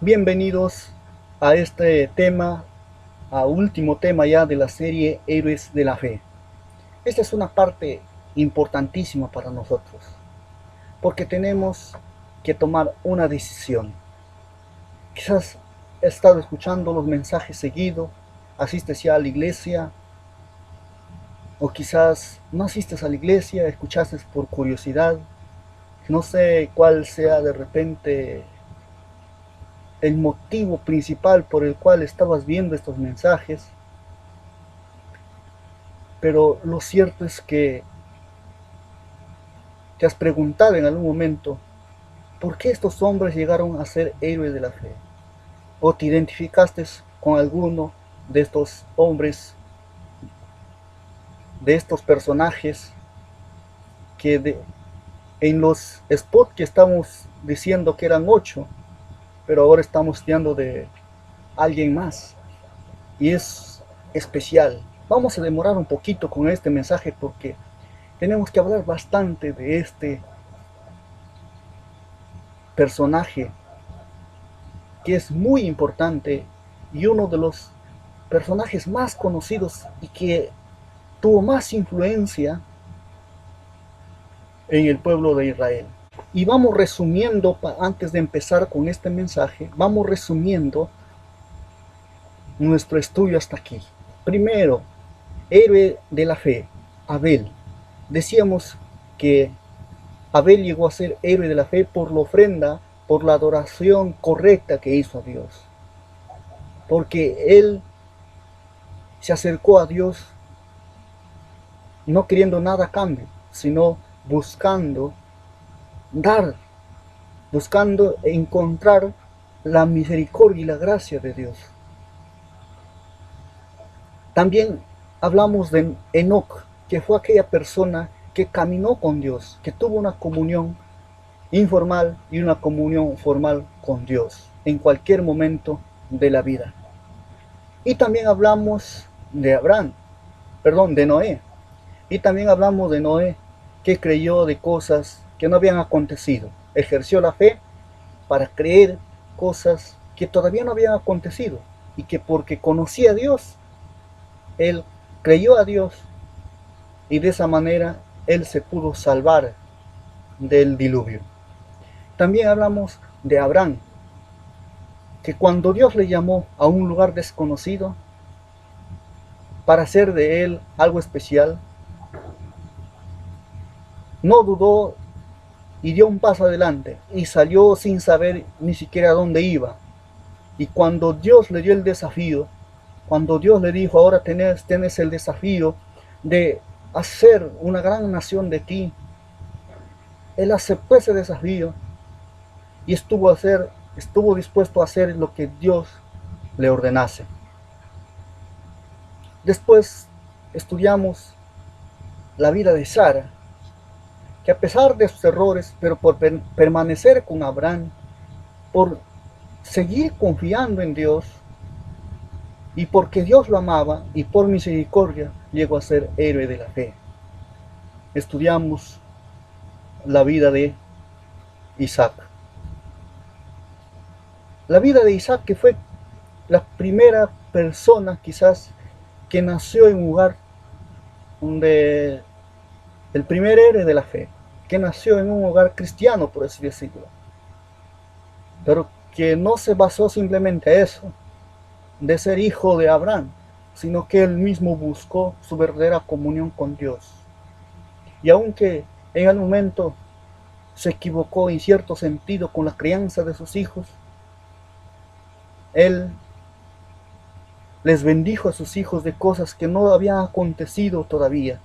Bienvenidos a este tema, a último tema ya de la serie Héroes de la Fe. Esta es una parte importantísima para nosotros, porque tenemos que tomar una decisión. Quizás has estado escuchando los mensajes seguidos, asistes ya a la iglesia, o quizás no asistes a la iglesia, escuchaste por curiosidad. No sé cuál sea de repente el motivo principal por el cual estabas viendo estos mensajes, pero lo cierto es que te has preguntado en algún momento por qué estos hombres llegaron a ser héroes de la fe, o te identificaste con alguno de estos hombres, de estos personajes en los spots que estamos diciendo que eran 8, pero ahora estamos estudiando de alguien más y es especial. Vamos a demorar un poquito con este mensaje porque tenemos que hablar bastante de este personaje que es muy importante y uno de los personajes más conocidos y que tuvo más influencia en el pueblo de Israel. Y vamos resumiendo, antes de empezar con este mensaje, vamos resumiendo nuestro estudio hasta aquí. Primero, héroe de la fe, Abel. Decíamos que Abel llegó a ser héroe de la fe por la ofrenda, por la adoración correcta que hizo a Dios. Porque él se acercó a Dios no queriendo nada a cambio, sino buscando dar, buscando encontrar la misericordia y la gracia de Dios. También hablamos de Enoc, que fue aquella persona que caminó con Dios, que tuvo una comunión informal y una comunión formal con Dios en cualquier momento de la vida. Y también hablamos de Noé. Y también hablamos de Noé, que creyó de cosas que no habían acontecido. Ejerció la fe para creer cosas que todavía no habían acontecido. Y que porque conocía a Dios, él creyó a Dios y de esa manera él se pudo salvar del diluvio. También hablamos de Abraham, que cuando Dios le llamó a un lugar desconocido para hacer de él algo especial, no dudó y dio un paso adelante y salió sin saber ni siquiera a dónde iba. Y cuando Dios le dio el desafío, cuando Dios le dijo, ahora tenés el desafío de hacer una gran nación de ti, él aceptó ese desafío y estuvo dispuesto a hacer lo que Dios le ordenase. Después estudiamos la vida de Sara, que a pesar de sus errores, pero por permanecer con Abraham, por seguir confiando en Dios, y porque Dios lo amaba y por misericordia llegó a ser héroe de la fe. Estudiamos la vida de Isaac. La vida de Isaac, que fue la primera persona quizás que nació en un lugar donde el primer héroe de la fe, que nació en un hogar cristiano, por así decirlo, pero que no se basó simplemente a eso, de ser hijo de Abraham, sino que él mismo buscó su verdadera comunión con Dios. Y aunque en el momento se equivocó en cierto sentido con la crianza de sus hijos, él les bendijo a sus hijos de cosas que no habían acontecido todavía,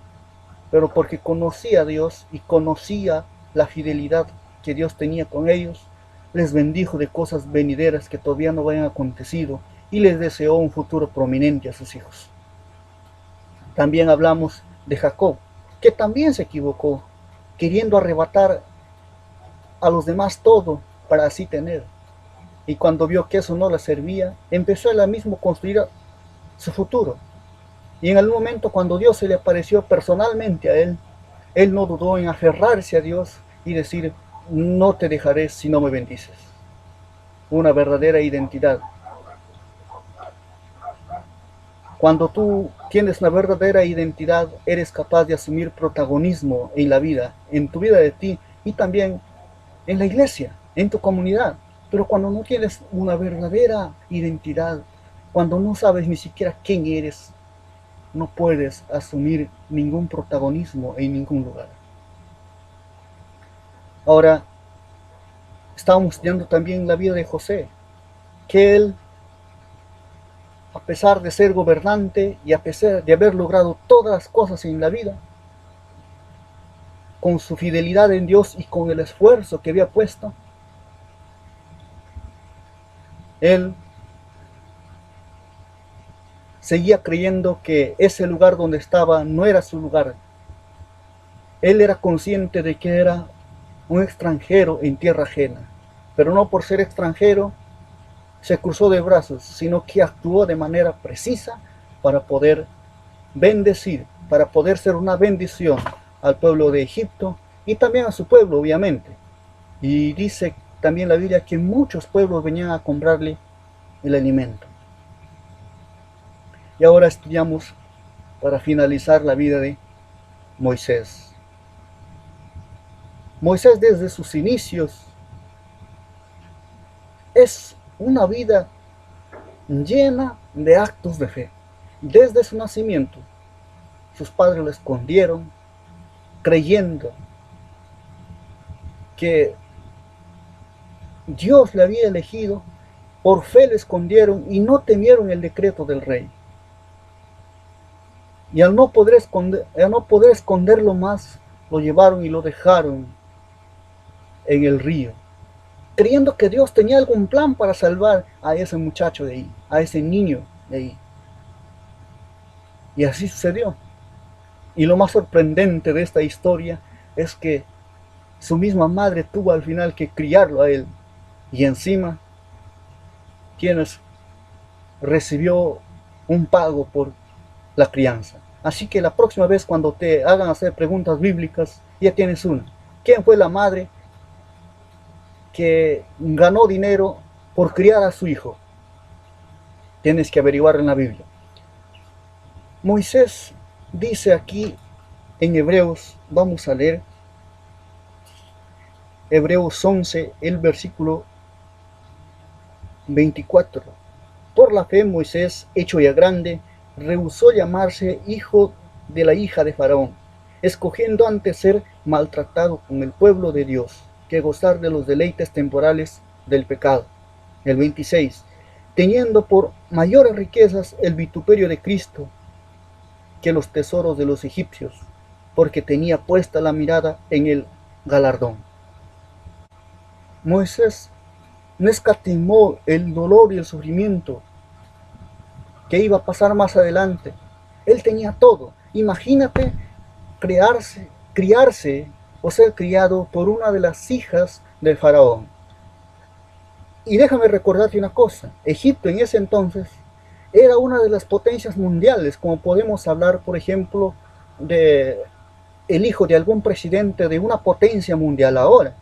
pero porque conocía a Dios y conocía la fidelidad que Dios tenía con ellos, les bendijo de cosas venideras que todavía no habían acontecido y les deseó un futuro prominente a sus hijos. También hablamos de Jacob, que también se equivocó, queriendo arrebatar a los demás todo para así tener. Y cuando vio que eso no le servía, empezó él mismo a construir su futuro. Y en algún momento, cuando Dios se le apareció personalmente a él no dudó en aferrarse a Dios y decir, no te dejaré si no me bendices. una verdadera identidad. Cuando tú tienes una verdadera identidad, eres capaz de asumir protagonismo en la vida, en tu vida de ti y también en la iglesia, en tu comunidad. Pero cuando no tienes una verdadera identidad, cuando no sabes ni siquiera quién eres, no puedes asumir ningún protagonismo en ningún lugar. Ahora, estamos estudiando también la vida de José, que él, a pesar de ser gobernante y a pesar de haber logrado todas las cosas en la vida, con su fidelidad en Dios y con el esfuerzo que había puesto, él seguía creyendo que ese lugar donde estaba no era su lugar. Él era consciente de que era un extranjero en tierra ajena, pero no por ser extranjero se cruzó de brazos, sino que actuó de manera precisa para poder bendecir, para poder ser una bendición al pueblo de Egipto y también a su pueblo, obviamente. Y dice también la Biblia que muchos pueblos venían a comprarle el alimento. Y ahora estudiamos para finalizar la vida de Moisés. Moisés desde sus inicios es una vida llena de actos de fe. Desde su nacimiento, sus padres lo escondieron, creyendo que Dios le había elegido, por fe le escondieron y no temieron el decreto del rey. Y al no poder esconderlo más, lo llevaron y lo dejaron en el río, creyendo que Dios tenía algún plan para salvar a ese muchacho de ahí, a ese niño de ahí. Y así sucedió. Y lo más sorprendente de esta historia es que su misma madre tuvo al final que criarlo a él. Y encima, quienes recibió un pago por la crianza. Así que la próxima vez cuando te hagan hacer preguntas bíblicas, ya tienes una. ¿Quién fue la madre que ganó dinero por criar a su hijo? Tienes que averiguar en la Biblia. Moisés dice aquí en Hebreos, vamos a leer Hebreos 11, el versículo 24. Por la fe Moisés, hecho ya grande, rehusó llamarse hijo de la hija de Faraón, escogiendo antes ser maltratado con el pueblo de Dios, que gozar de los deleites temporales del pecado. El 26. Teniendo por mayores riquezas el vituperio de Cristo que los tesoros de los egipcios, porque tenía puesta la mirada en el galardón. Moisés no escatimó el dolor y el sufrimiento que iba a pasar más adelante. Él tenía todo. Imagínate criarse o ser criado por una de las hijas del faraón. Y déjame recordarte una cosa, Egipto en ese entonces era una de las potencias mundiales, como podemos hablar, por ejemplo, de el hijo de algún presidente de una potencia mundial ahora.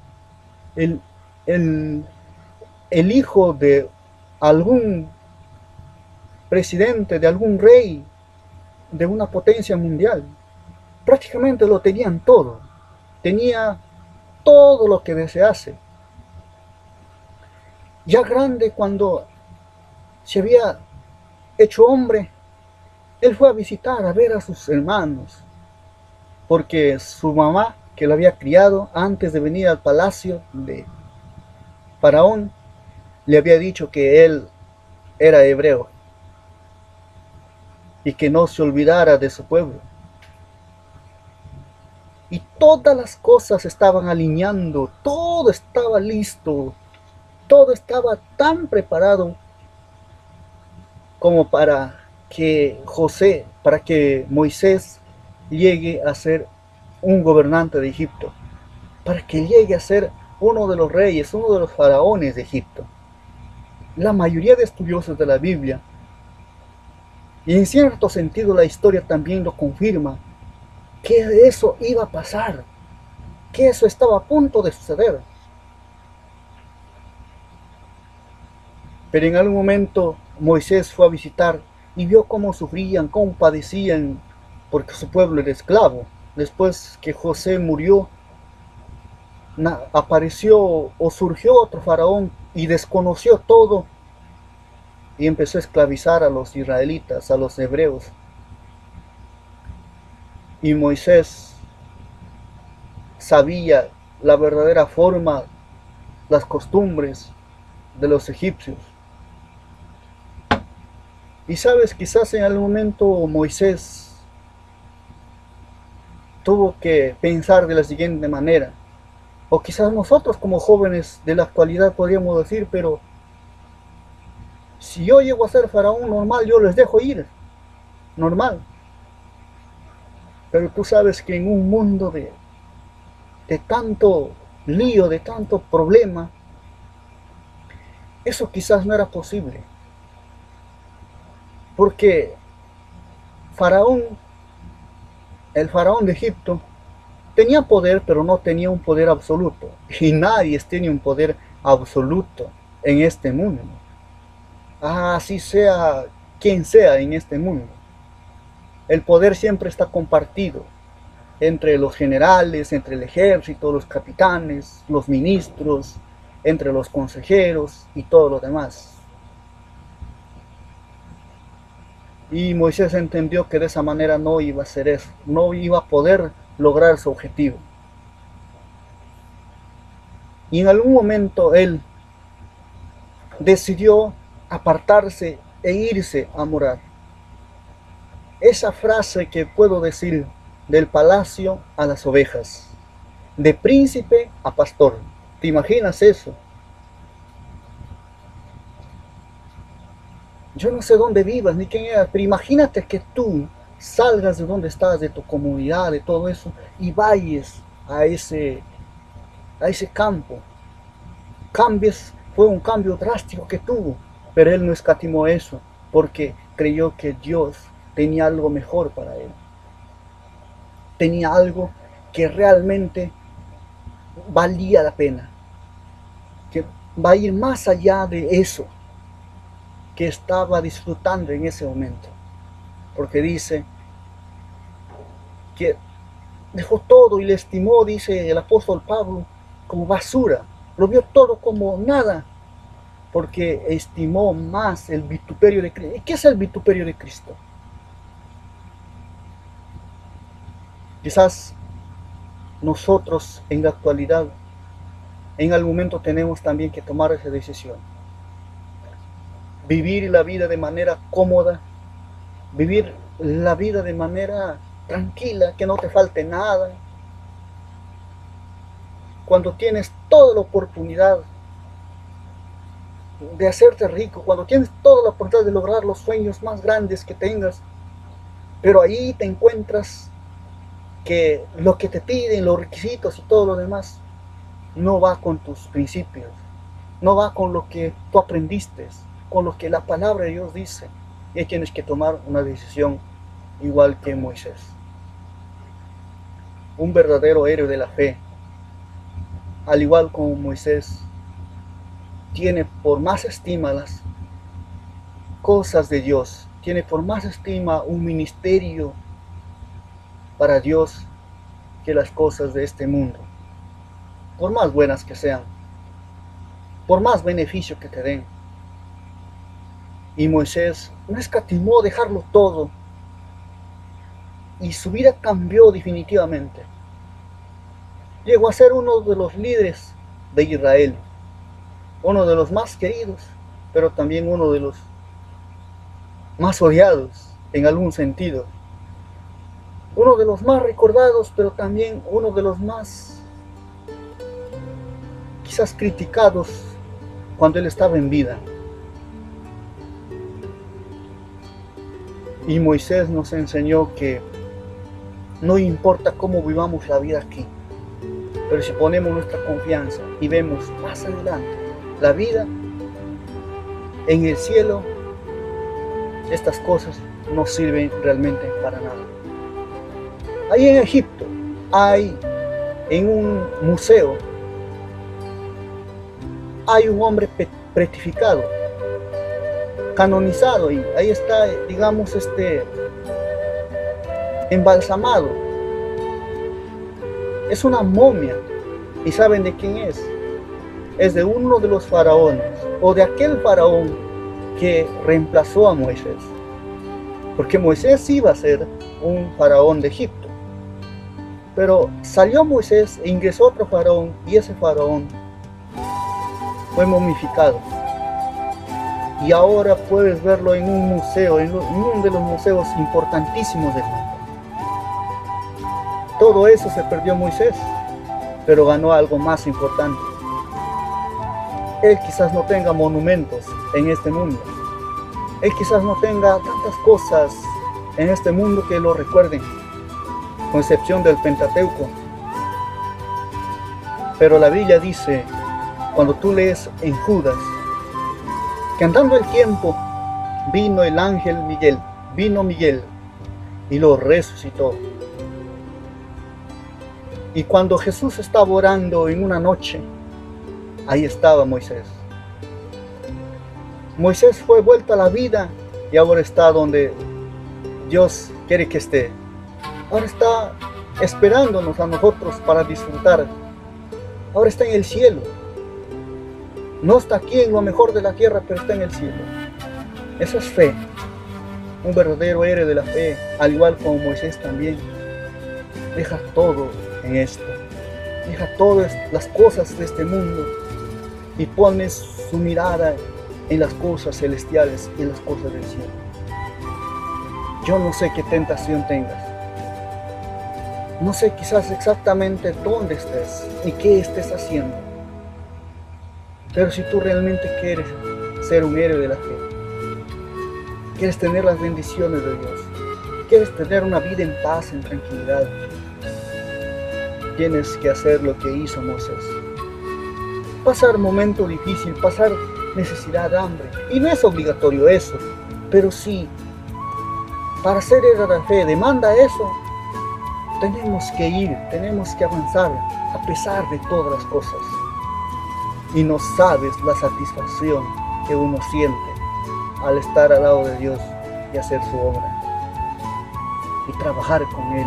El, el, el hijo de algún presidente, de algún rey de una potencia mundial. Prácticamente lo tenían todo. Tenía todo lo que desease. Ya grande, cuando se había hecho hombre, él fue a visitar, a ver a sus hermanos, porque su mamá, que lo había criado antes de venir al palacio de Faraón, le había dicho que él era hebreo y que no se olvidara de su pueblo. Y todas las cosas estaban alineando, todo estaba listo, todo estaba tan preparado como para que Moisés llegue a ser un gobernante de Egipto, para que llegue a ser uno de los reyes, uno de los faraones de Egipto. La mayoría de estudiosos de la Biblia, y en cierto sentido la historia también lo confirma, que eso iba a pasar, que eso estaba a punto de suceder. Pero en algún momento Moisés fue a visitar y vio cómo sufrían, cómo padecían, porque su pueblo era esclavo. Después que José murió, apareció o surgió otro faraón y desconoció todo y empezó a esclavizar a los israelitas, a los hebreos. Y Moisés sabía la verdadera forma, las costumbres de los egipcios. Y sabes, quizás en algún momento Moisés tuvo que pensar de la siguiente manera, o quizás nosotros como jóvenes de la actualidad podríamos decir, pero si yo llego a ser faraón normal, yo les dejo ir, normal. Pero tú sabes que en un mundo de tanto lío, de tanto problema, eso quizás no era posible. Porque Faraón, el faraón de Egipto, tenía poder, pero no tenía un poder absoluto. Y nadie tiene un poder absoluto en este mundo. Así sea quien sea en este mundo. El poder siempre está compartido entre los generales, entre el ejército, los capitanes, los ministros, entre los consejeros y todo lo demás. Y Moisés entendió que de esa manera no iba a hacer eso, no iba a poder lograr su objetivo. Y en algún momento él decidió apartarse e irse a morar. Esa frase que puedo decir, del palacio a las ovejas, de príncipe a pastor. ¿Te imaginas eso? Yo no sé dónde vivas ni quién eres, pero imagínate que tú salgas de donde estás, de tu comunidad, de todo eso, y vayas a ese campo. Cambies, fue un cambio drástico que tuvo, pero él no escatimó eso, porque creyó que Dios tenía algo mejor para él. Tenía algo que realmente valía la pena, que va a ir más allá de eso que estaba disfrutando en ese momento. Porque dice que dejó todo y le estimó, dice el apóstol Pablo, como basura. Lo vio todo como nada, porque estimó más el vituperio de Cristo. ¿Y qué es el vituperio de Cristo? Quizás nosotros en la actualidad, en algún momento tenemos también que tomar esa decisión. Vivir la vida de manera cómoda, vivir la vida de manera tranquila, que no te falte nada. Cuando tienes toda la oportunidad de hacerte rico, cuando tienes toda la oportunidad de lograr los sueños más grandes que tengas, pero ahí te encuentras que lo que te piden, los requisitos y todo lo demás, no va con tus principios, no va con lo que tú aprendiste, con lo que la palabra de Dios dice. Y ahí tienes que tomar una decisión igual que Moisés. Un verdadero héroe de la fe, al igual como Moisés, tiene por más estima las cosas de Dios, tiene por más estima un ministerio para Dios que las cosas de este mundo, por más buenas que sean, por más beneficio que te den. Y Moisés no escatimó dejarlo todo, y su vida cambió definitivamente. Llegó a ser uno de los líderes de Israel, uno de los más queridos, pero también uno de los más odiados en algún sentido. Uno de los más recordados, pero también uno de los más quizás criticados cuando él estaba en vida. Y Moisés nos enseñó que no importa cómo vivamos la vida aquí, pero si ponemos nuestra confianza y vemos más adelante la vida en el cielo, estas cosas no sirven realmente para nada. Ahí en Egipto hay, en un museo, hay un hombre petrificado canonizado y ahí está, digamos, embalsamado. Es una momia. ¿Y saben de quién es? Es de uno de los faraones, o de aquel faraón que reemplazó a Moisés. Porque Moisés iba a ser un faraón de Egipto. Pero salió Moisés e ingresó otro faraón, y ese faraón fue momificado. Y ahora puedes verlo en un museo, en uno de los museos importantísimos del mundo. Todo eso se perdió Moisés, pero ganó algo más importante. Él quizás no tenga monumentos en este mundo. Él quizás no tenga tantas cosas en este mundo que lo recuerden, con excepción del Pentateuco. Pero la Biblia dice, cuando tú lees en Judas, que andando el tiempo, vino el ángel Miguel, vino Miguel y lo resucitó. Y cuando Jesús estaba orando en una noche, ahí estaba Moisés. Moisés fue vuelto a la vida y ahora está donde Dios quiere que esté. Ahora está esperándonos a nosotros para disfrutar. Ahora está en el cielo. No está aquí en lo mejor de la tierra, pero está en el cielo. Eso es fe. Un verdadero héroe de la fe, al igual como Moisés también. Deja todo en esto. Deja todas las cosas de este mundo y pones su mirada en las cosas celestiales y en las cosas del cielo. Yo no sé qué tentación tengas. No sé quizás exactamente dónde estés y qué estés haciendo. Pero si tú realmente quieres ser un héroe de la fe, quieres tener las bendiciones de Dios, quieres tener una vida en paz, en tranquilidad, tienes que hacer lo que hizo Moisés. Pasar momento difícil, pasar necesidad, hambre. Y no es obligatorio eso, pero sí, para ser héroe de la fe demanda eso. Tenemos que ir, tenemos que avanzar a pesar de todas las cosas. Y no sabes la satisfacción que uno siente al estar al lado de Dios y hacer su obra y trabajar con Él.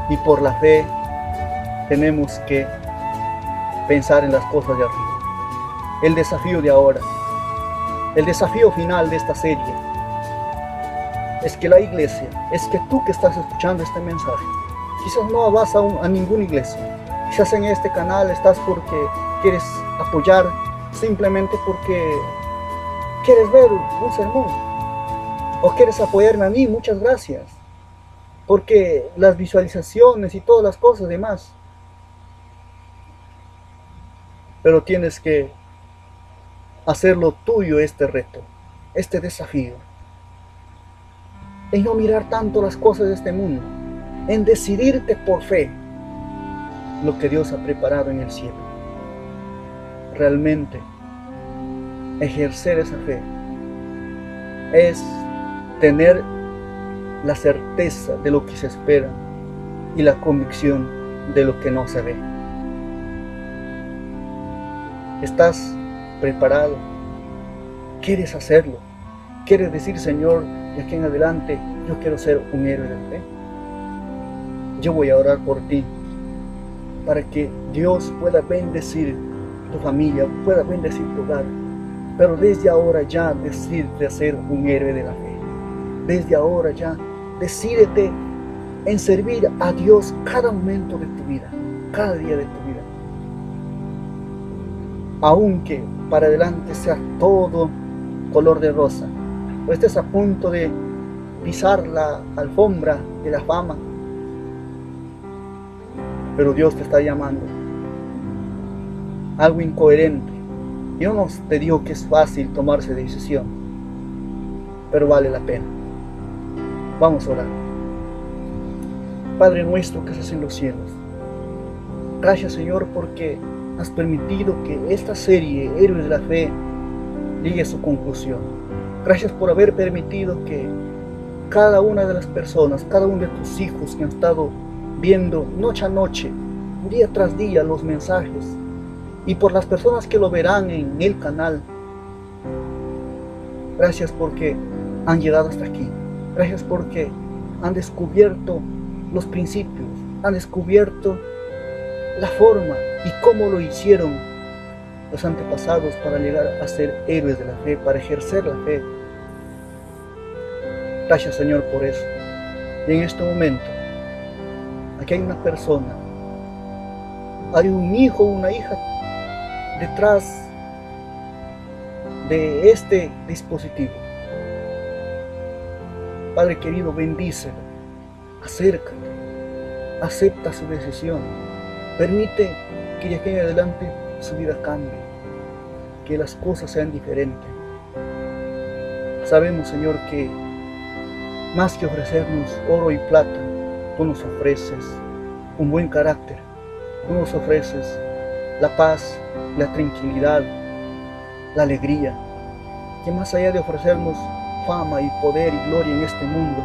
Y por la fe tenemos que pensar en las cosas de arriba. El desafío de ahora, el desafío final de esta serie, es que la iglesia, es que tú que estás escuchando este mensaje, quizás no vas a ninguna iglesia, quizás en este canal estás porque quieres apoyar, simplemente porque quieres ver un sermón, o quieres apoyarme a mí, muchas gracias, porque las visualizaciones y todas las cosas demás. Pero tienes que hacerlo tuyo este reto, este desafío, en no mirar tanto las cosas de este mundo, en decidirte por fe lo que Dios ha preparado en el cielo. Realmente ejercer esa fe es tener la certeza de lo que se espera y la convicción de lo que no se ve. ¿Estás preparado? ¿Quieres hacerlo? ¿Quieres decir, Señor, de aquí en adelante yo quiero ser un héroe de fe? Yo voy a orar por ti para que Dios pueda bendecir tu familia, pueda bendecir tu hogar, pero desde ahora ya decídete ser un héroe de la fe. Desde ahora ya decídete en servir a Dios cada momento de tu vida, cada día de tu vida. Aunque para adelante sea todo color de rosa, o estés a punto de pisar la alfombra de la fama, pero Dios te está llamando. Algo incoherente. Yo no te digo que es fácil tomarse decisión, pero vale la pena. Vamos a orar. Padre nuestro que estás en los cielos, gracias, Señor, porque has permitido que esta serie, Héroes de la Fe, llegue a su conclusión. Gracias por haber permitido que cada una de las personas, cada uno de tus hijos que han estado viendo noche a noche, día tras día los mensajes y por las personas que lo verán en el canal. Gracias porque han llegado hasta aquí. Gracias porque han descubierto los principios, han descubierto la forma y cómo lo hicieron los antepasados para llegar a ser héroes de la fe, para ejercer la fe. Gracias, Señor, por eso. Y en este momento, aquí hay una persona, hay un hijo o una hija detrás de este dispositivo. Padre querido, bendícelo, acércate, acepta su decisión, permite que de aquí en adelante su vida cambie, que las cosas sean diferentes. Sabemos, Señor, que más que ofrecernos oro y plata, tú nos ofreces un buen carácter, tú nos ofreces la paz, la tranquilidad, la alegría, que más allá de ofrecernos fama y poder y gloria en este mundo,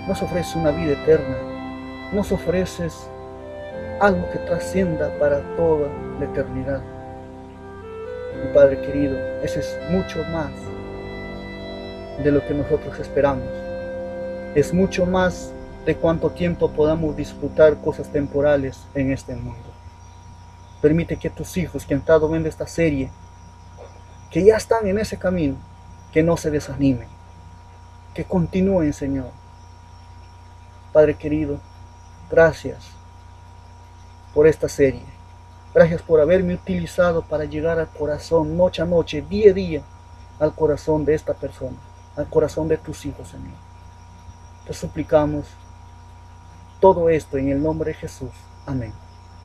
nos ofrece una vida eterna, nos ofreces algo que trascienda para toda la eternidad. Mi Padre querido, ese es mucho más de lo que nosotros esperamos, es mucho más de cuánto tiempo podamos disfrutar cosas temporales en este mundo. Permite que tus hijos que han estado viendo esta serie, que ya están en ese camino, que no se desanimen, que continúen, Señor. Padre querido, gracias por esta serie. Gracias por haberme utilizado para llegar al corazón, noche a noche, día a día, al corazón de esta persona, al corazón de tus hijos, Señor. Te suplicamos todo esto en el nombre de Jesús. Amén.